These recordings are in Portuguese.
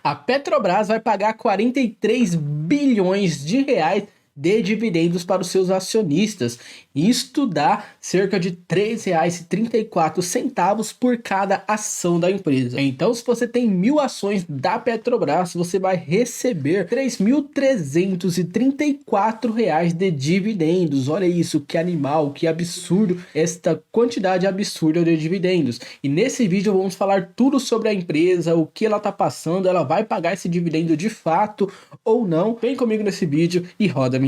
A Petrobras vai pagar 43 bilhões de reais de dividendos para os seus acionistas. Isto dá cerca de R$ 3,34 por cada ação da empresa. Então, se você tem 1.000 ações da Petrobras, você vai receber R$ 3.334 de dividendos. Olha isso, que animal, que absurdo esta quantidade absurda de dividendos. E nesse vídeo vamos falar tudo sobre a empresa, o que ela está passando, ela vai pagar esse dividendo de fato ou não. Vem comigo nesse vídeo e roda a vinheta.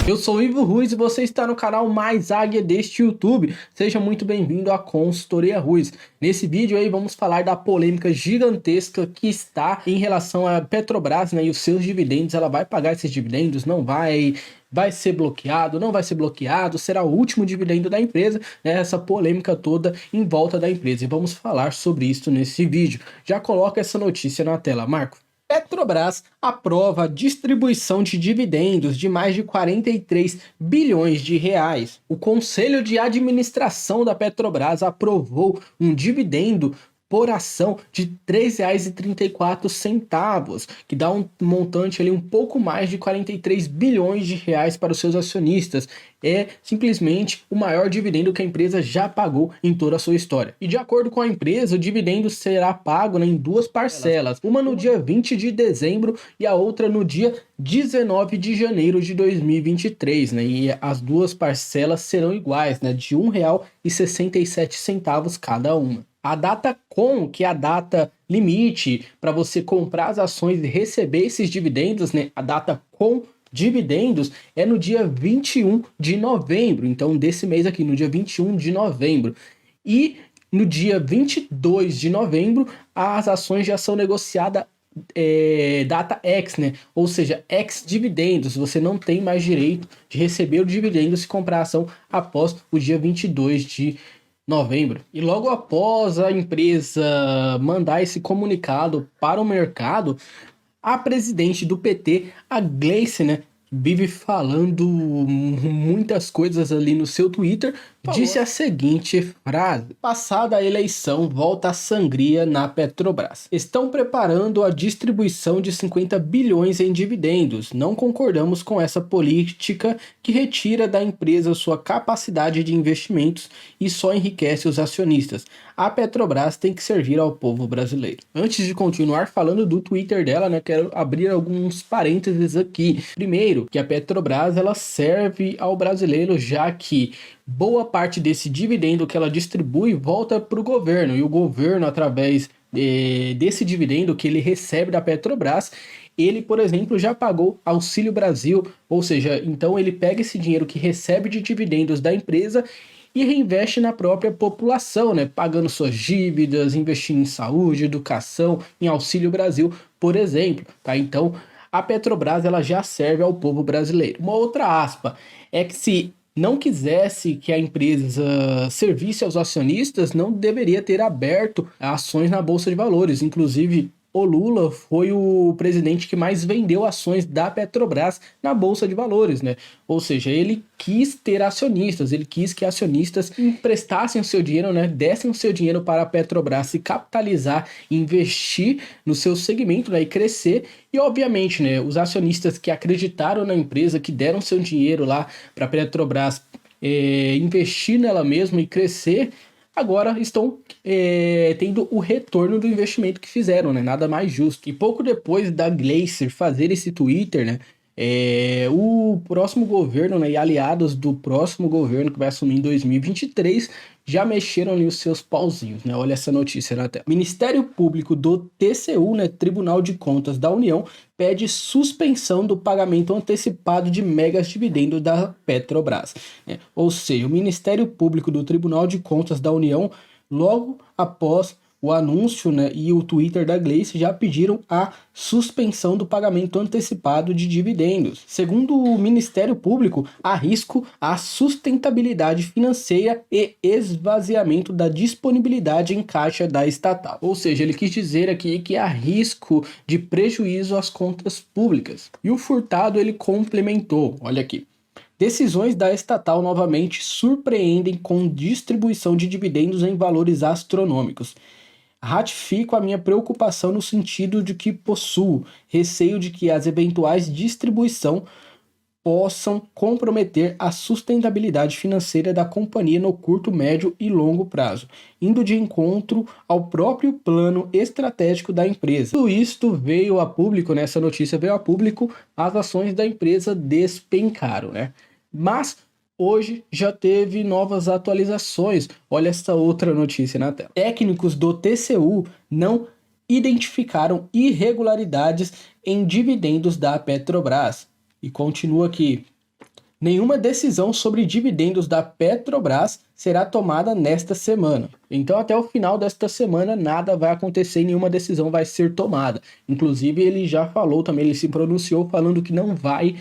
Eu sou o Ivo Ruiz e você está no canal Mais Águia deste YouTube. Seja muito bem-vindo à Consultoria Ruiz. Nesse vídeo aí vamos falar da polêmica gigantesca que está em relação à Petrobras, né, e os seus dividendos. Ela vai pagar esses dividendos? Não vai? Vai ser bloqueado? Não vai ser bloqueado? Será o último dividendo da empresa? Né? Essa polêmica toda em volta da empresa. E vamos falar sobre isso nesse vídeo. Já coloca essa notícia na tela, Marco. Petrobras aprova a distribuição de dividendos de mais de 43 bilhões de reais. O Conselho de Administração da Petrobras aprovou um dividendo por ação de R$ 3,34, que dá um montante ali um pouco mais de 43 bilhões de reais para os seus acionistas. É simplesmente o maior dividendo que a empresa já pagou em toda a sua história. E de acordo com a empresa, o dividendo será pago, né, em duas parcelas, uma no dia 20 de dezembro e a outra no dia 19 de janeiro de 2023, né? E as duas parcelas serão iguais, né, de R$ 1,67 cada uma. A data com, que é a data limite para você comprar as ações e receber esses dividendos, né? A data com dividendos é no dia 21 de novembro, então desse mês aqui, no dia 21 de novembro. E no dia 22 de novembro, as ações já são negociadas data X, né? Ou seja, X dividendos. Você não tem mais direito de receber o dividendo se comprar a ação após o dia 22 de novembro. E logo após a empresa mandar esse comunicado para o mercado, a presidente do PT, a Gleice, né, vive falando muitas coisas ali no seu Twitter, disse a seguinte frase: passada a eleição, volta a sangria na Petrobras. Estão preparando a distribuição de 50 bilhões em dividendos. Não concordamos com essa política que retira da empresa sua capacidade de investimentos e só enriquece os acionistas. A Petrobras tem que servir ao povo brasileiro. Antes de continuar falando do Twitter dela, né, quero abrir alguns parênteses aqui. Primeiro, que a Petrobras ela serve ao brasileiro, já que boa parte desse dividendo que ela distribui volta para o governo, e o governo, através desse dividendo que ele recebe da Petrobras, ele, por exemplo, já pagou Auxílio Brasil, ou seja, então ele pega esse dinheiro que recebe de dividendos da empresa e reinveste na própria população, né? Pagando suas dívidas, investindo em saúde, educação, em Auxílio Brasil, por exemplo, tá? Então, a Petrobras ela já serve ao povo brasileiro. Uma outra aspa é que se não quisesse que a empresa servisse aos acionistas, não deveria ter aberto ações na Bolsa de Valores. Inclusive, o Lula foi o presidente que mais vendeu ações da Petrobras na Bolsa de Valores, né? Ou seja, ele quis ter acionistas, ele quis que acionistas emprestassem o seu dinheiro, né? Dessem o seu dinheiro para a Petrobras se capitalizar, investir no seu segmento, né? E crescer. E obviamente, né, os acionistas que acreditaram na empresa, que deram seu dinheiro lá para a Petrobras investir nela mesma e crescer, agora estão tendo o retorno do investimento que fizeram, né? Nada mais justo. E pouco depois da Gleice fazer esse Twitter, né, o próximo governo, né, e aliados do próximo governo que vai assumir em 2023 já mexeram ali os seus pauzinhos, né? Olha essa notícia na tela. Ministério Público do TCU, né, Tribunal de Contas da União, pede suspensão do pagamento antecipado de megas dividendos da Petrobras, né? Ou seja, o Ministério Público do Tribunal de Contas da União, logo após o anúncio, né, e o Twitter da Gleice já pediram a suspensão do pagamento antecipado de dividendos. Segundo o Ministério Público, há risco à sustentabilidade financeira e esvaziamento da disponibilidade em caixa da estatal. Ou seja, ele quis dizer aqui que há risco de prejuízo às contas públicas. E o Furtado ele complementou, olha aqui: Decisões da estatal novamente surpreendem com distribuição de dividendos em valores astronômicos. Ratifico a minha preocupação no sentido de que possuo receio de que as eventuais distribuição possam comprometer a sustentabilidade financeira da companhia no curto, médio e longo prazo, indo de encontro ao próprio plano estratégico da empresa. Tudo isto veio a público, nessa notícia veio a público, as ações da empresa despencaram, né? Mas hoje já teve novas atualizações. Olha essa outra notícia na tela. Técnicos do TCU não identificaram irregularidades em dividendos da Petrobras. E continua aqui. Nenhuma decisão sobre dividendos da Petrobras será tomada nesta semana. Então, até o final desta semana, nada vai acontecer, nenhuma decisão vai ser tomada. Inclusive, ele já falou também, ele se pronunciou falando que não vai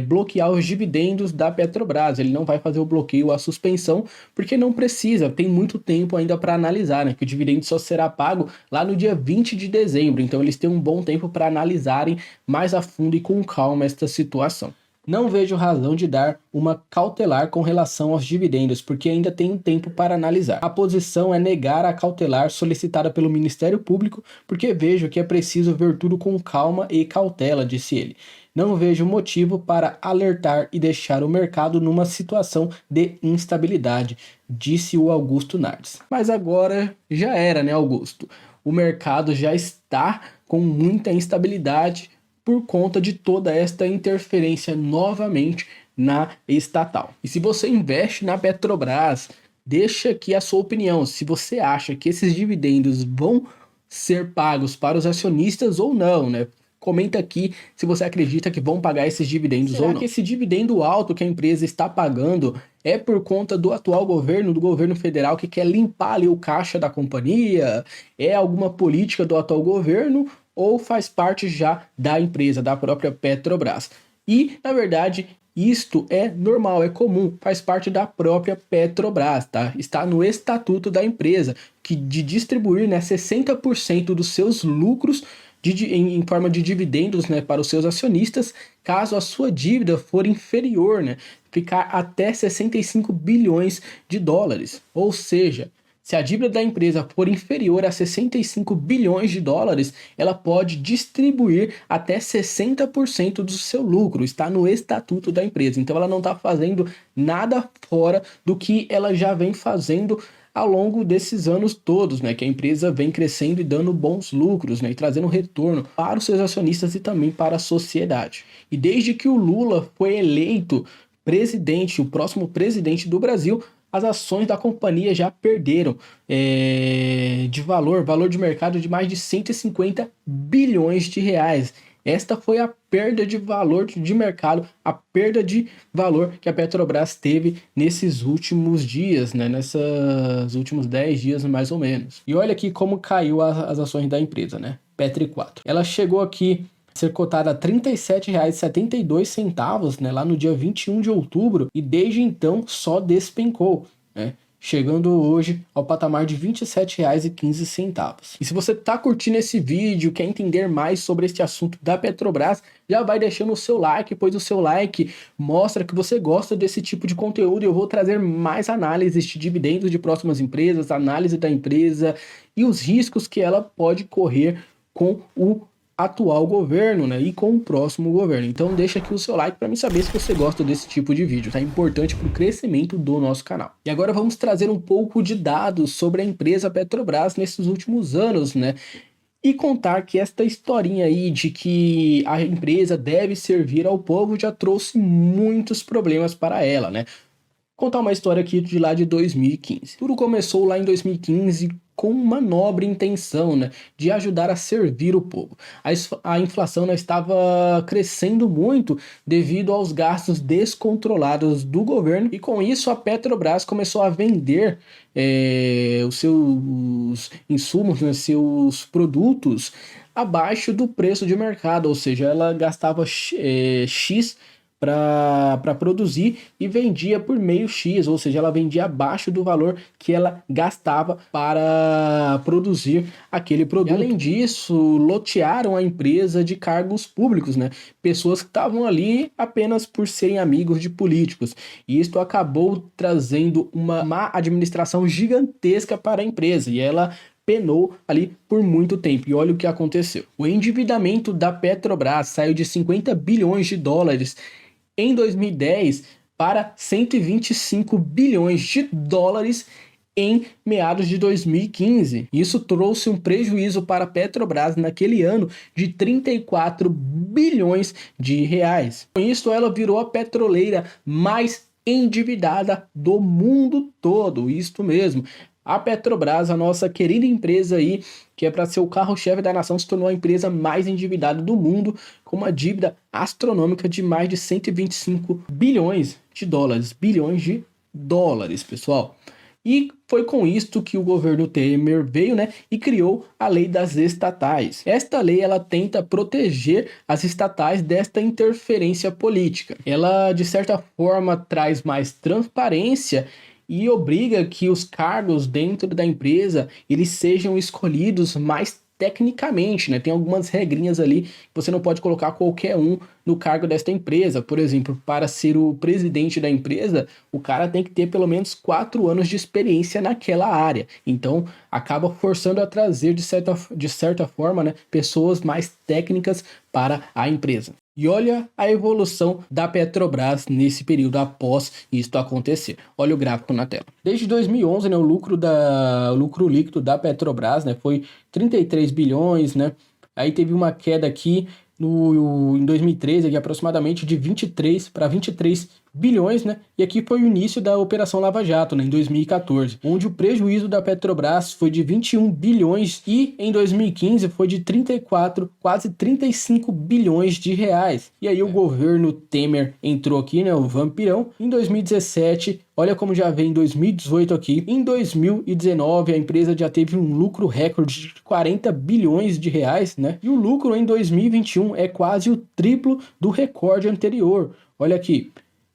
bloquear os dividendos da Petrobras. Ele não vai fazer o bloqueio, a suspensão, porque não precisa, tem muito tempo ainda para analisar, né? Que o dividendo só será pago lá no dia 20 de dezembro. Então, eles têm um bom tempo para analisarem mais a fundo e com calma esta situação. Não vejo razão de dar uma cautelar com relação aos dividendos, porque ainda tem um tempo para analisar. A posição é negar a cautelar solicitada pelo Ministério Público, porque vejo que é preciso ver tudo com calma e cautela, disse ele. Não vejo motivo para alertar e deixar o mercado numa situação de instabilidade, disse o Augusto Nardes. Mas agora já era, né, Augusto? O mercado já está com muita instabilidade, por conta de toda esta interferência novamente na estatal. E se você investe na Petrobras, deixa aqui a sua opinião. Se você acha que esses dividendos vão ser pagos para os acionistas ou não, né? Comenta aqui se você acredita que vão pagar esses dividendos ou não. Será que esse dividendo alto que a empresa está pagando é por conta do atual governo, do governo federal, que quer limpar ali o caixa da companhia? É alguma política do atual governo? Ou faz parte já da empresa, da própria Petrobras? E, na verdade, isto é normal, é comum, faz parte da própria Petrobras, tá? Está no estatuto da empresa, que de distribuir, né, 60% dos seus lucros em forma de dividendos, né, para os seus acionistas, caso a sua dívida for inferior, né, ficar até 65 bilhões de dólares. Ou seja, se a dívida da empresa for inferior a 65 bilhões de dólares, ela pode distribuir até 60% do seu lucro. Está no estatuto da empresa. Então ela não está fazendo nada fora do que ela já vem fazendo ao longo desses anos todos, né? Que a empresa vem crescendo e dando bons lucros, né? E trazendo retorno para os seus acionistas e também para a sociedade. E desde que o Lula foi eleito presidente, o próximo presidente do Brasil, as ações da companhia já perderam de valor de mercado de mais de 150 bilhões de reais. Esta foi a perda de valor de mercado, a perda de valor que a Petrobras teve nesses últimos dias, né? Nesses últimos 10 dias mais ou menos. E olha aqui como caiu as ações da empresa, né? Petri 4. Ela chegou aqui ser cotada a R$ 37,72, né, lá no dia 21 de outubro, e desde então só despencou, né, chegando hoje ao patamar de R$ 27,15. E se você está curtindo esse vídeo, quer entender mais sobre este assunto da Petrobras, já vai deixando o seu like, pois o seu like mostra que você gosta desse tipo de conteúdo. Eu vou trazer mais análises de dividendos de próximas empresas, análise da empresa e os riscos que ela pode correr com o atual governo, né, e com o próximo governo. Então deixa aqui o seu like para mim saber se você gosta desse tipo de vídeo, tá? É importante para o crescimento do nosso canal. E agora vamos trazer um pouco de dados sobre a empresa Petrobras nesses últimos anos, né? E contar que esta historinha aí de que a empresa deve servir ao povo já trouxe muitos problemas para ela, né? Contar uma história aqui de lá de 2015. Tudo começou lá em 2015 com uma nobre intenção, né, de ajudar a servir o povo. A inflação, né, estava crescendo muito devido aos gastos descontrolados do governo, e com isso a Petrobras começou a vender os seus insumos, né, seus produtos abaixo do preço de mercado, ou seja, ela gastava X para produzir e vendia por meio X, ou seja, ela vendia abaixo do valor que ela gastava para produzir aquele produto. E, além disso, lotearam a empresa de cargos públicos, né? Pessoas que estavam ali apenas por serem amigos de políticos. E isto acabou trazendo uma má administração gigantesca para a empresa, e ela penou ali por muito tempo. E olha o que aconteceu. O endividamento da Petrobras saiu de 50 bilhões de dólares em 2010 para 125 bilhões de dólares em meados de 2015. Isso trouxe um prejuízo para a Petrobras naquele ano de 34 bilhões de reais. Com isso, ela virou a petroleira mais endividada do mundo todo. Isto mesmo. A Petrobras, a nossa querida empresa aí, que é para ser o carro-chefe da nação, se tornou a empresa mais endividada do mundo, com uma dívida astronômica de mais de 125 bilhões de dólares. Bilhões de dólares, pessoal. E foi com isto que o governo Temer veio, né, e criou a lei das estatais. Esta lei, ela tenta proteger as estatais desta interferência política. Ela, de certa forma, traz mais transparência e obriga que os cargos dentro da empresa eles sejam escolhidos mais tecnicamente, né? Tem algumas regrinhas ali que você não pode colocar qualquer um no cargo desta empresa. Por exemplo, para ser o presidente da empresa, o cara tem que ter pelo menos 4 anos de experiência naquela área. Então, acaba forçando a trazer, de certa forma, né, pessoas mais técnicas para a empresa. E olha a evolução da Petrobras nesse período após isto acontecer. Olha o gráfico na tela. Desde 2011, né, o lucro líquido da Petrobras, né, foi 33 bilhões, né? Aí teve uma queda aqui em 2013, aqui, aproximadamente de 23 para 23 bilhões, né? E aqui foi o início da Operação Lava Jato, né, em 2014, onde o prejuízo da Petrobras foi de 21 bilhões e em 2015 foi de 34, quase 35 bilhões de reais. E aí o governo Temer entrou aqui, né, o vampirão. Em 2017, olha como já vem em 2018 aqui. Em 2019, a empresa já teve um lucro recorde de 40 bilhões de reais, né? E o lucro em 2021 é quase o triplo do recorde anterior. Olha aqui,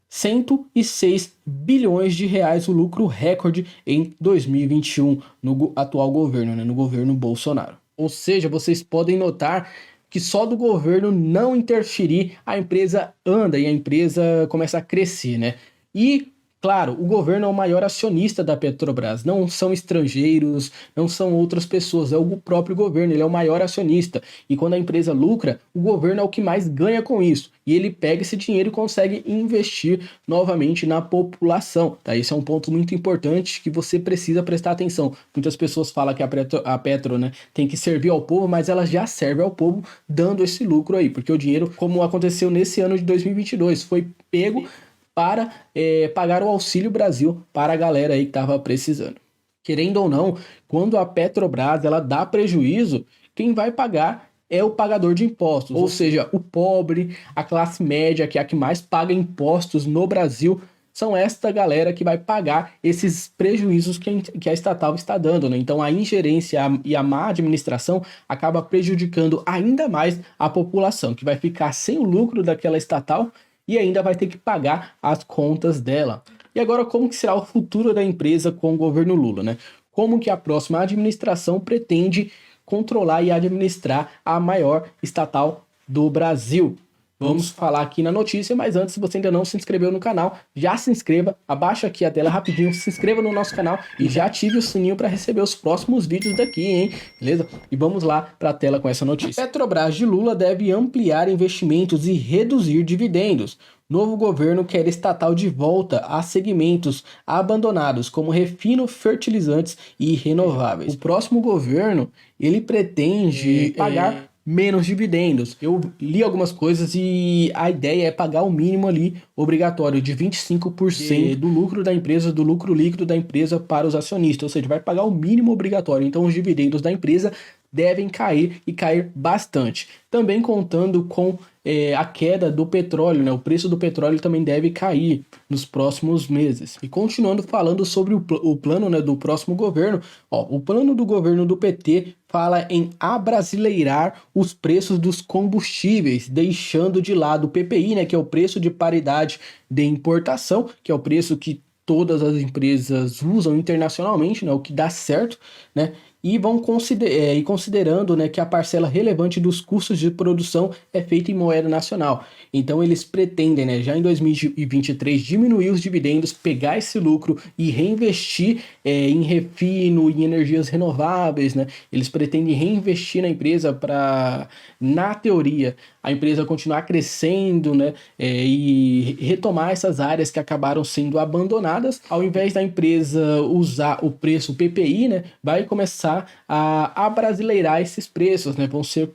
106 bilhões de reais o lucro recorde em 2021 no atual governo, né? No governo Bolsonaro. Ou seja, vocês podem notar que só do governo não interferir, a empresa anda e a empresa começa a crescer, né? E claro, o governo é o maior acionista da Petrobras, não são estrangeiros, não são outras pessoas, é o próprio governo, ele é o maior acionista. E quando a empresa lucra, o governo é o que mais ganha com isso. E ele pega esse dinheiro e consegue investir novamente na população. Tá? Esse é um ponto muito importante que você precisa prestar atenção. Muitas pessoas falam que a Petro, né, tem que servir ao povo, mas ela já serve ao povo dando esse lucro aí. Porque o dinheiro, como aconteceu nesse ano de 2022, foi pego para pagar o Auxílio Brasil para a galera aí que estava precisando. Querendo ou não, quando a Petrobras ela dá prejuízo, quem vai pagar é o pagador de impostos, ou seja, o pobre, a classe média, que é a que mais paga impostos no Brasil, são esta galera que vai pagar esses prejuízos que a estatal está dando, né? Então a ingerência e a má administração acaba prejudicando ainda mais a população, que vai ficar sem o lucro daquela estatal e ainda vai ter que pagar as contas dela. E agora, como que será o futuro da empresa com o governo Lula, né? Como que a próxima administração pretende controlar e administrar a maior estatal do Brasil? Vamos falar aqui na notícia, mas antes, se você ainda não se inscreveu no canal, já se inscreva, abaixa aqui a tela rapidinho, se inscreva no nosso canal e já ative o sininho para receber os próximos vídeos daqui, hein? Beleza? E vamos lá para a tela com essa notícia. Petrobras de Lula deve ampliar investimentos e reduzir dividendos. Novo governo quer estatal de volta a segmentos abandonados, como refino, fertilizantes e renováveis. O próximo governo, ele pretende pagar menos dividendos. Eu li algumas coisas e a ideia é pagar o mínimo ali obrigatório de 25% do lucro da empresa, do lucro líquido da empresa para os acionistas, ou seja, vai pagar o mínimo obrigatório. Então os dividendos da empresa devem cair e cair bastante. Também contando com a queda do petróleo, né? O preço do petróleo também deve cair nos próximos meses. E continuando falando sobre o plano, né, do próximo governo, o plano do governo do PT fala em abrasileirar os preços dos combustíveis, deixando de lado o PPI, né, que é o preço de paridade de importação, que é o preço que todas as empresas usam internacionalmente, né, o que dá certo, né? E vão considerando, né, que a parcela relevante dos custos de produção é feita em moeda nacional. Então eles pretendem, né, já em 2023 diminuir os dividendos, pegar esse lucro e reinvestir em refino, em energias renováveis, né? Eles pretendem reinvestir na empresa para, na teoria, a empresa continuar crescendo, né, e retomar essas áreas que acabaram sendo abandonadas. Ao invés da empresa usar o preço PPI, né, vai começar a abrasileirar esses preços, né? Vão ser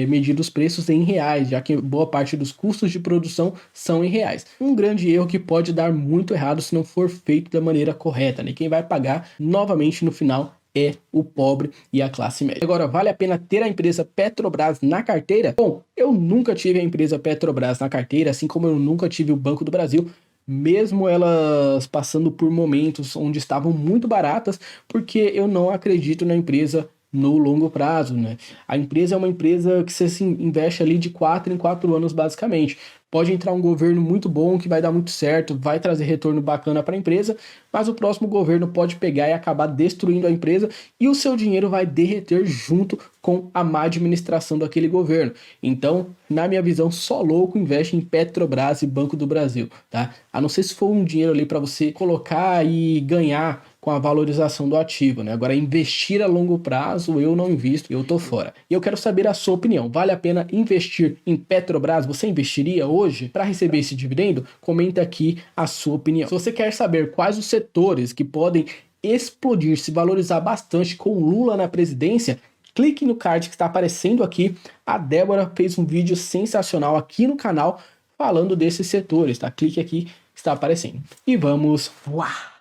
medidos preços em reais, já que boa parte dos custos de produção são em reais. Um grande erro que pode dar muito errado se não for feito da maneira correta, né? Quem vai pagar novamente no final é o pobre e a classe média. Agora, vale a pena ter a empresa Petrobras na carteira? Bom, eu nunca tive a empresa Petrobras na carteira, assim como eu nunca tive o Banco do Brasil, mesmo elas passando por momentos onde estavam muito baratas, porque eu não acredito na empresa no longo prazo, né? A empresa é uma empresa que você se investe ali de 4 em 4 anos, basicamente. Pode entrar um governo muito bom, que vai dar muito certo, vai trazer retorno bacana para a empresa, mas o próximo governo pode pegar e acabar destruindo a empresa e o seu dinheiro vai derreter junto com a má administração daquele governo. Então, na minha visão, só louco investe em Petrobras e Banco do Brasil, tá? A não ser se for um dinheiro ali para você colocar e ganhar com a valorização do ativo, né? Agora, investir a longo prazo, eu não invisto, eu tô fora. E eu quero saber a sua opinião. Vale a pena investir em Petrobras? Você investiria hoje para receber esse dividendo? Comenta aqui a sua opinião. Se você quer saber quais os setores que podem explodir, se valorizar bastante com Lula na presidência, clique no card que está aparecendo aqui. A Débora fez um vídeo sensacional aqui no canal falando desses setores, tá? Clique aqui que está aparecendo. E vamos voar!